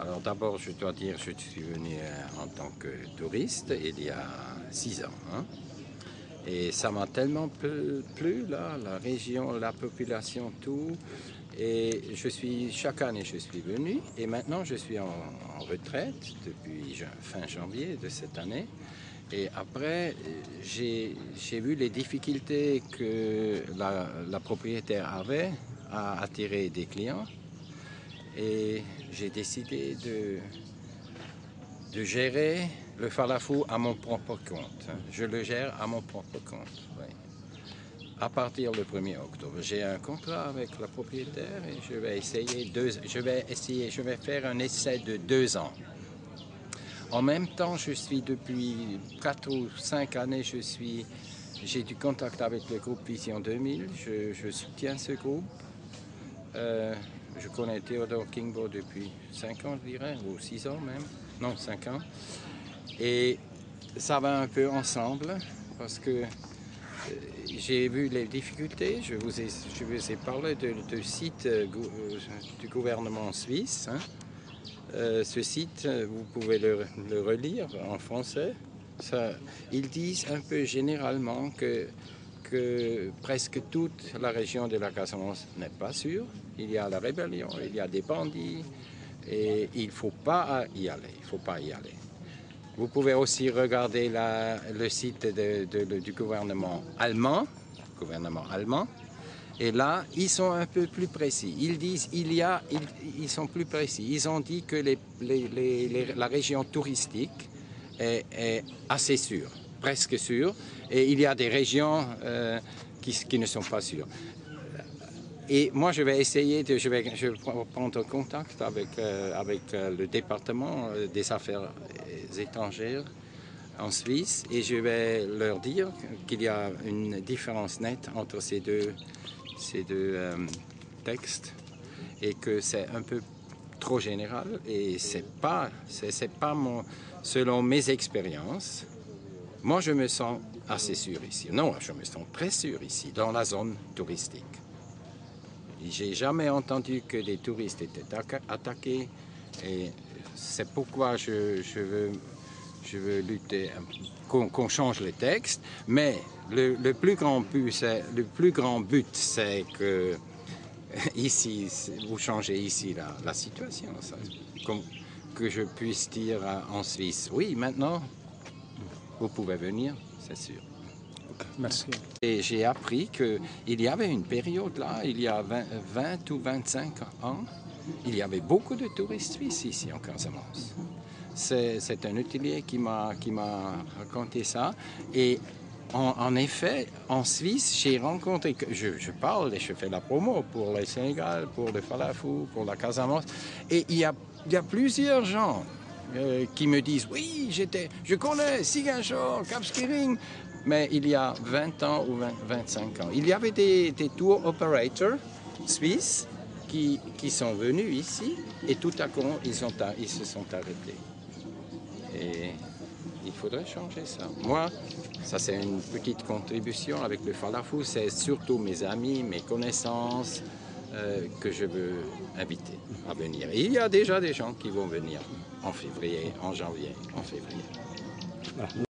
Alors d'abord, je dois dire que je suis venu en tant que touriste il y a 6 ans. Hein. Et ça m'a tellement plu, là, la région, la population, tout. Et chaque année, je suis venu. Et maintenant, je suis en retraite depuis fin janvier de cette année. Et après, j'ai vu les difficultés que la propriétaire avait à attirer des clients. Et j'ai décidé de gérer le Falafou à mon propre compte. Je le gère à mon propre compte. Oui. À partir du 1er octobre, j'ai un contrat avec la propriétaire et je vais faire un essai de 2 ans. En même temps, depuis 4 ou 5 années, j'ai du contact avec le groupe Vision 2000. Je soutiens ce groupe. Je connais Theodore Kingbo depuis 5 ans, je dirais, ou 6 ans même. Non, 5 ans. Et ça va un peu ensemble parce que j'ai vu les difficultés. Je vous ai parlé du site du gouvernement suisse. Hein. Ce site, vous pouvez le relire en français. Ils disent un peu généralement que presque toute la région de la Casamance n'est pas sûre. Il y a la rébellion, il y a des bandits et il ne faut pas y aller. Il faut pas y aller. Vous pouvez aussi regarder le site du gouvernement allemand. Et là, ils sont un peu plus précis. Ils disent, ils sont plus précis. Ils ont dit que la région touristique est assez sûre, presque sûre. Et il y a des régions qui ne sont pas sûres. Et moi, je vais essayer, je vais prendre contact avec le département des affaires étrangères en Suisse et je vais leur dire qu'il y a une différence nette entre ces deux textes et que c'est un peu trop général et c'est pas selon mes expériences. Moi, je me sens assez sûr ici. Non, je me sens très sûr ici, dans la zone touristique. J'ai jamais entendu que des touristes étaient attaqués et c'est pourquoi je veux lutter, qu'on change les textes, mais le plus grand but, c'est que ici, vous changez ici la situation, que je puisse dire en Suisse, oui, maintenant, vous pouvez venir, c'est sûr. Merci. Et j'ai appris qu'il y avait une période là, il y a 20 ou 25 ans, il y avait beaucoup de touristes suisses ici en Casamance. C'est un hôtelier qui m'a raconté ça. Et en effet, en Suisse, j'ai rencontré, je parle et je fais la promo pour le Sénégal, pour le Falafou, pour la Casamance. Et il y a plusieurs gens qui me disent, oui, je connais Ziguinchor, Cap Skirring, mais il y a 20 ans ou 25 ans. Il y avait des tour operators suisses qui sont venus ici et tout à coup, ils se sont arrêtés. Et il faudrait changer ça. Moi, ça c'est une petite contribution avec le Falafou. C'est surtout mes amis, mes connaissances que je veux inviter à venir. Et il y a déjà des gens qui vont venir en février, en janvier, en février. Voilà.